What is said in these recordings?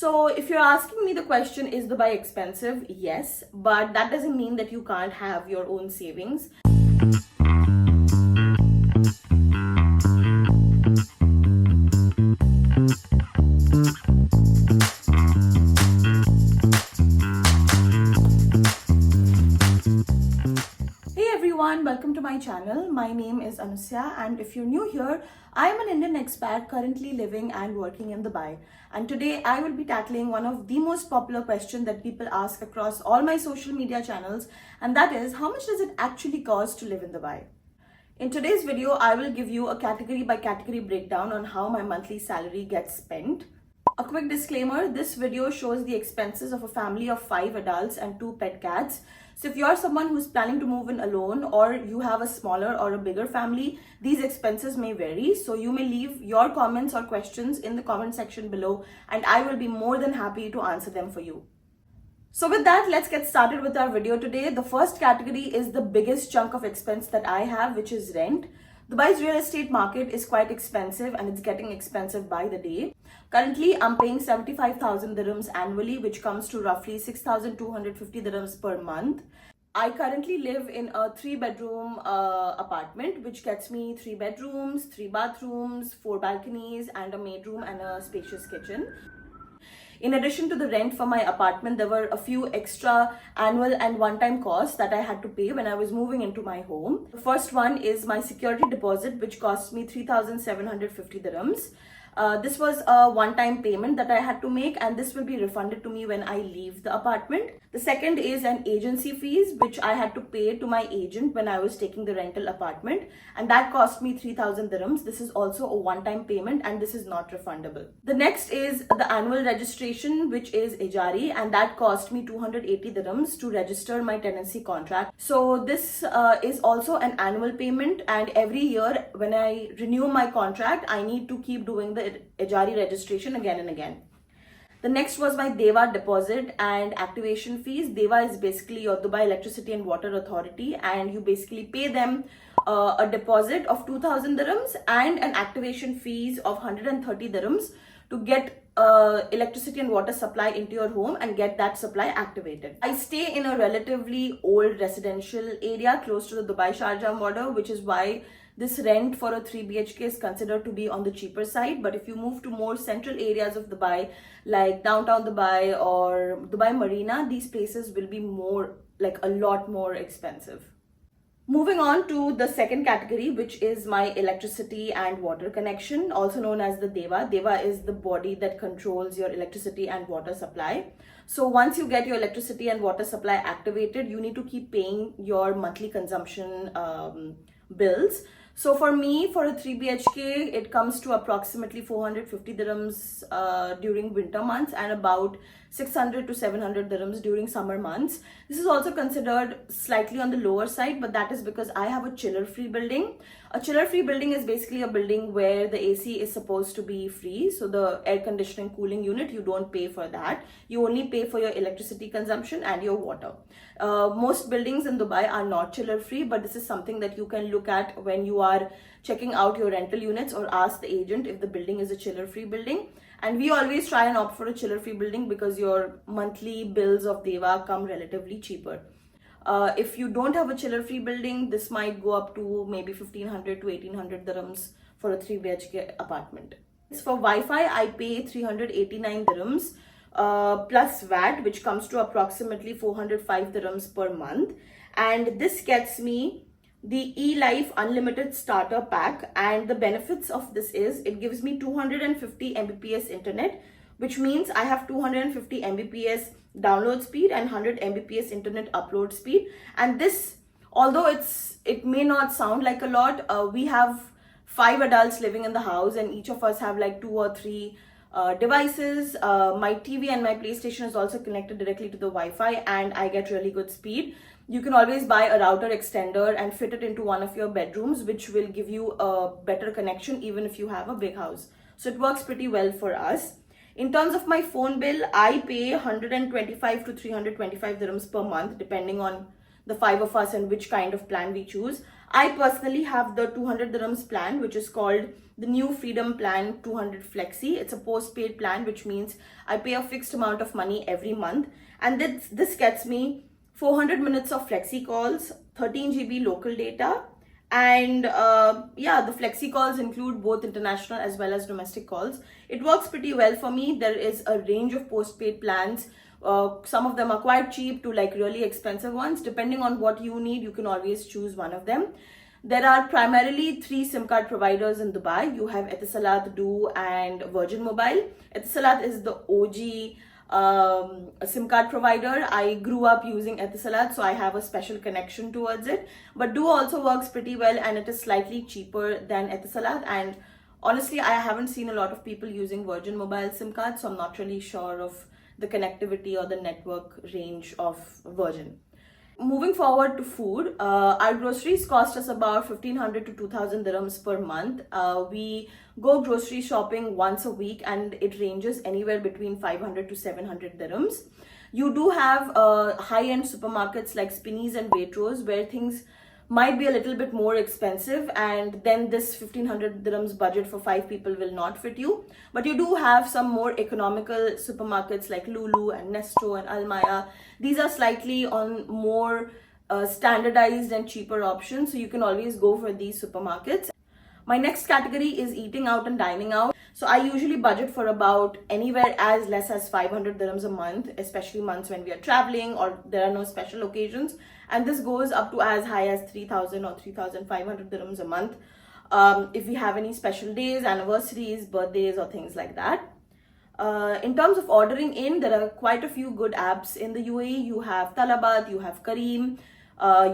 So if you're asking me the question, is Dubai expensive? Yes, but that doesn't mean that you can't have your own savings. Welcome to my channel. My name is Anusya, and if you're new here, I am an Indian expat currently living and working in Dubai. And today I will be tackling one of the most popular questions that people ask across all my social media channels, and that is, how much does it actually cost to live in Dubai? In today's video, I will give you a category by category breakdown on how my monthly salary gets spent. A quick disclaimer, this video shows the expenses of a family of 5 adults and 2 pet cats. So if you're someone who's planning to move in alone, or you have a smaller or a bigger family, these expenses may vary. So you may leave your comments or questions in the comment section below, and I will be more than happy to answer them for you. So with that, let's get started with our video today. The first category is the biggest chunk of expense that I have, which is rent. Dubai's real estate market is quite expensive, and it's getting expensive by the day. Currently, I'm paying 75,000 dirhams annually, which comes to roughly 6,250 dirhams per month. I currently live in a 3-bedroom apartment, which gets me 3 bedrooms, 3 bathrooms, 4 balconies, and a maid room and a spacious kitchen. In addition to the rent for my apartment, there were a few extra annual and one-time costs that I had to pay when I was moving into my home. The first one is my security deposit, which cost me 3,750 dirhams. This was a one-time payment that I had to make, and this will be refunded to me when I leave the apartment. The second is an agency fees, which I had to pay to my agent when I was taking the rental apartment, and that cost me 3,000 dirhams. This is also a one-time payment, and this is not refundable. The next is the annual registration, which is Ijari, and that cost me 280 dirhams to register my tenancy contract. So this is also an annual payment, and every year when I renew my contract, I need to keep doing the Ijari registration again and again. The next was my Deva deposit and activation fees. Deva is basically your Dubai Electricity and Water Authority, and you basically pay them a deposit of 2,000 dirhams and an activation fees of 130 dirhams to get electricity and water supply into your home and get that supply activated. I stay in a relatively old residential area close to the Dubai-Sharjah border, which is why this rent for a 3 BHK is considered to be on the cheaper side. But if you move to more central areas of Dubai, like downtown Dubai or Dubai Marina, these places will be a lot more expensive. Moving on to the second category, which is my electricity and water connection, also known as the Deva. Deva is the body that controls your electricity and water supply. So once you get your electricity and water supply activated, you need to keep paying your monthly consumption bills. So for me, for a 3 BHK, it comes to approximately 450 dirhams during winter months and about 600 to 700 dirhams during summer months. This is also considered slightly on the lower side, but that is because I have a chiller-free building. A chiller-free building is basically a building where the AC is supposed to be free. So the air conditioning cooling unit, you don't pay for that. You only pay for your electricity consumption and your water. Most buildings in Dubai are not chiller-free, but this is something that you can look at when you are checking out your rental units, or ask the agent if the building is a chiller-free building. And we always try and opt for a chiller-free building because your monthly bills of Deva come relatively cheaper. If you don't have a chiller-free building, this might go up to maybe 1,500 to 1,800 dirhams for a 3 BHK apartment. For Wi-Fi, I pay 389 dirhams plus VAT, which comes to approximately 405 dirhams per month. And this gets me the eLife Unlimited Starter Pack, and the benefits of this is it gives me 250 Mbps internet, which means I have 250 Mbps download speed and 100 Mbps internet upload speed. And this, although it may not sound like a lot, we have 5 adults living in the house, and each of us have like 2 or 3 devices. My TV and my PlayStation is also connected directly to the Wi-Fi, and I get really good speed. You can always buy a router extender and fit it into one of your bedrooms, which will give you a better connection even if you have a big house. So it works pretty well for us. In terms of my phone bill, I pay 125 to 325 dirhams per month, depending on the 5 of us and which kind of plan we choose. I personally have the 200 dirhams plan, which is called the New Freedom Plan 200 Flexi. It's a postpaid plan, which means I pay a fixed amount of money every month. And this gets me 400 minutes of flexi calls, 13 GB local data. And yeah, the flexi calls include both international as well as domestic calls. It works pretty well for me. There is a range of postpaid plans. Some of them are quite cheap to like really expensive ones. Depending on what you need, you can always choose one of them. There are primarily 3 SIM card providers in Dubai. You have Etisalat, Do, and Virgin Mobile. Etisalat is the OG a SIM card provider. I grew up using Etisalat, so I have a special connection towards it. But Do also works pretty well, and it is slightly cheaper than Etisalat. And honestly, I haven't seen a lot of people using Virgin Mobile SIM cards, so I'm not really sure of the connectivity or the network range of Virgin. Moving forward to food, our groceries cost us about 1500 to 2000 dirhams per month. We go grocery shopping once a week, and it ranges anywhere between 500 to 700 dirhams. You do have high-end supermarkets like Spinneys and Waitrose where things might be a little bit more expensive, and then this 1500 dirhams budget for 5 people will not fit you. But you do have some more economical supermarkets like Lulu and Nesto and Almaya. These are slightly on more standardized and cheaper options, so you can always go for these supermarkets. My next category is eating out and dining out. So I usually budget for about anywhere as less as 500 dirhams a month, especially months when we are traveling or there are no special occasions. And this goes up to as high as 3000 or 3500 dirhams a month if we have any special days, anniversaries, birthdays, or things like that. In terms of ordering in, there are quite a few good apps in the UAE. You have Talabat, you have Kareem,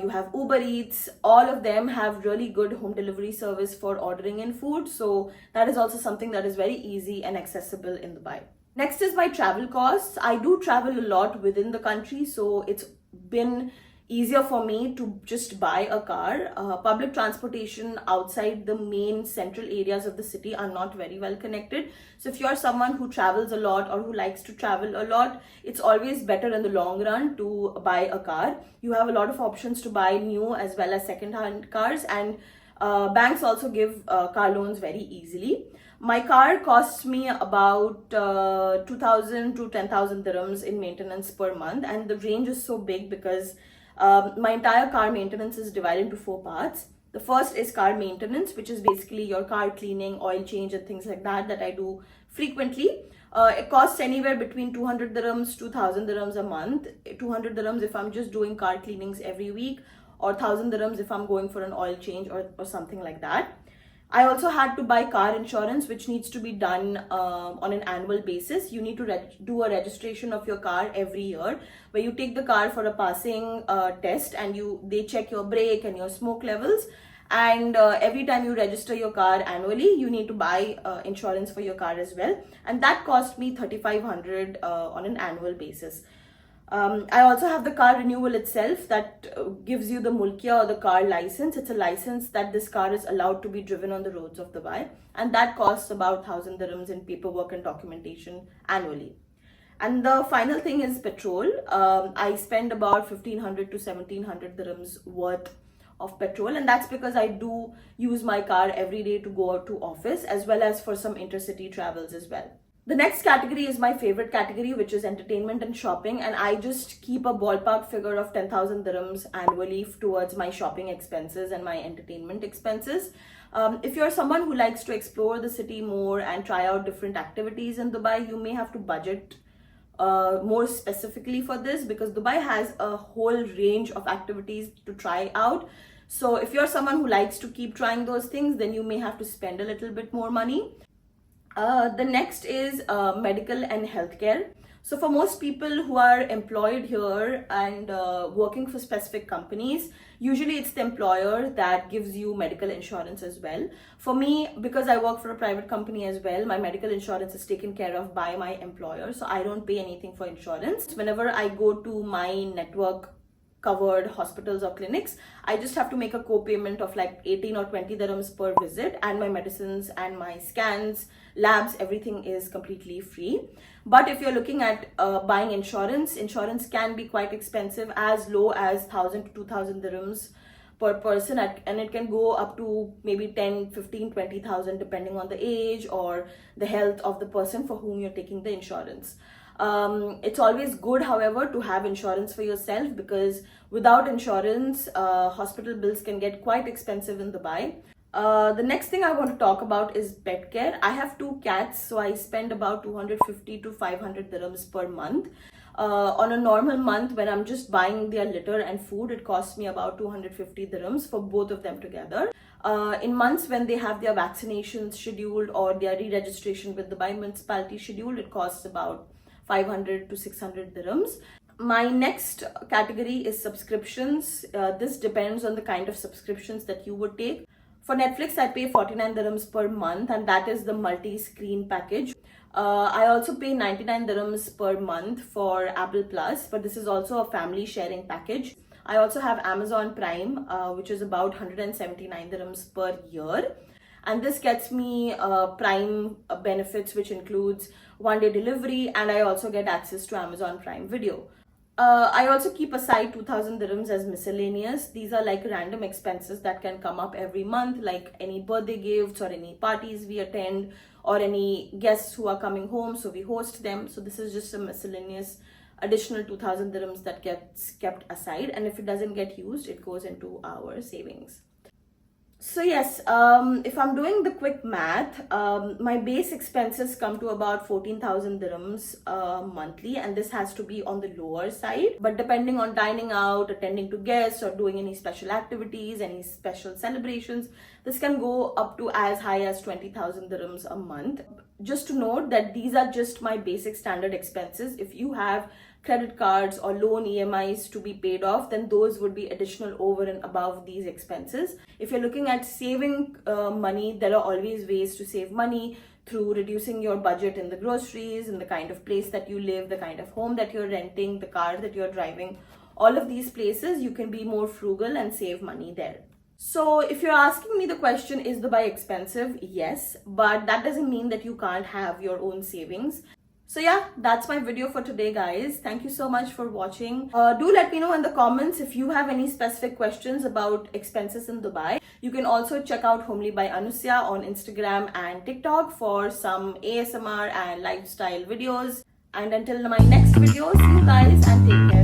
you have Uber Eats. All of them have really good home delivery service for ordering in food. So that is also something that is very easy and accessible in Dubai. Next is my travel costs. I do travel a lot within the country, so it's been easier for me to just buy a car. Public transportation outside the main central areas of the city are not very well connected. So if you're someone who travels a lot or who likes to travel a lot, it's always better in the long run to buy a car. You have a lot of options to buy new as well as second-hand cars, and banks also give car loans very easily. My car costs me about 2000 to 10,000 dirhams in maintenance per month, and the range is so big because my entire car maintenance is divided into 4 parts. The first is car maintenance, which is basically your car cleaning, oil change, and things like that I do frequently. It costs anywhere between 200 dirhams to 1000 dirhams a month. 200 dirhams if I'm just doing car cleanings every week, or 1000 dirhams if I'm going for an oil change or something like that. I also had to buy car insurance, which needs to be done on an annual basis. You need to do a registration of your car every year, where you take the car for a passing test, and they check your brake and your smoke levels. And every time you register your car annually, you need to buy insurance for your car as well. And that cost me 3500 on an annual basis. I also have the car renewal itself that gives you the mulkiya or the car license. It's a license that this car is allowed to be driven on the roads of Dubai, and that costs about 1000 dirhams in paperwork and documentation annually. And the final thing is petrol. I spend about 1500 to 1700 dirhams worth of petrol, and that's because I do use my car every day to go out to office as well as for some intercity travels as well. The next category is my favorite category, which is entertainment and shopping, and I just keep a ballpark figure of 10,000 dirhams annually towards my shopping expenses and my entertainment expenses. If you're someone who likes to explore the city more and try out different activities in Dubai, you may have to budget more specifically for this, because Dubai has a whole range of activities to try out. So if you're someone who likes to keep trying those things, then you may have to spend a little bit more money. The next is medical and healthcare. So for most people who are employed here and working for specific companies, usually it's the employer that gives you medical insurance as well. For me, because I work for a private company as well, my medical insurance is taken care of by my employer, so I don't pay anything for insurance. Whenever I go to my network covered hospitals or clinics, I just have to make a co-payment of like 18 or 20 dirhams per visit, and my medicines and my scans, labs, everything is completely free. But if you're looking at buying insurance can be quite expensive, as low as 1000 to 2000 dirhams per person, and it can go up to maybe 10, 15, 20,000 depending on the age or the health of the person for whom you're taking the insurance. It's always good, however, to have insurance for yourself, because without insurance, hospital bills can get quite expensive in Dubai. The next thing I want to talk about is pet care. I have 2 cats, so I spend about 250 to 500 dirhams per month. On a normal month, when I'm just buying their litter and food, it costs me about 250 dirhams for both of them together. In months when they have their vaccinations scheduled or their re-registration with the Dubai municipality scheduled, it costs about 500 to 600 dirhams. My next category is subscriptions. This depends on the kind of subscriptions that you would take. For Netflix, I pay 49 dirhams per month, and that is the multi-screen package. I also pay 99 dirhams per month for Apple Plus, but this is also a family sharing package. I also have Amazon Prime, which is about 179 dirhams per year. And this gets me Prime benefits, which includes 1-day delivery, and I also get access to Amazon Prime Video. I also keep aside 2000 dirhams as miscellaneous. These are like random expenses that can come up every month, like any birthday gifts or any parties we attend or any guests who are coming home, so we host them. So this is just a miscellaneous additional 2000 dirhams that gets kept aside, and if it doesn't get used, it goes into our savings. So yes, if I'm doing the quick math, my base expenses come to about 14,000 dirhams monthly, and this has to be on the lower side. But depending on dining out, attending to guests, or doing any special activities, any special celebrations, this can go up to as high as 20,000 dirhams a month. Just to note that these are just my basic standard expenses. If you have credit cards or loan EMIs to be paid off, then those would be additional over and above these expenses. If you're looking at saving money, there are always ways to save money through reducing your budget in the groceries, in the kind of place that you live, the kind of home that you're renting, the car that you're driving. All of these places, you can be more frugal and save money there. So if you're asking me the question, is Dubai expensive? Yes, but that doesn't mean that you can't have your own savings. So yeah, that's my video for today, guys. Thank you so much for watching. Do let me know in the comments if you have any specific questions about expenses in Dubai. You can also check out Homely by Anusya on Instagram and TikTok for some ASMR and lifestyle videos. And until my next video, see you guys and take care.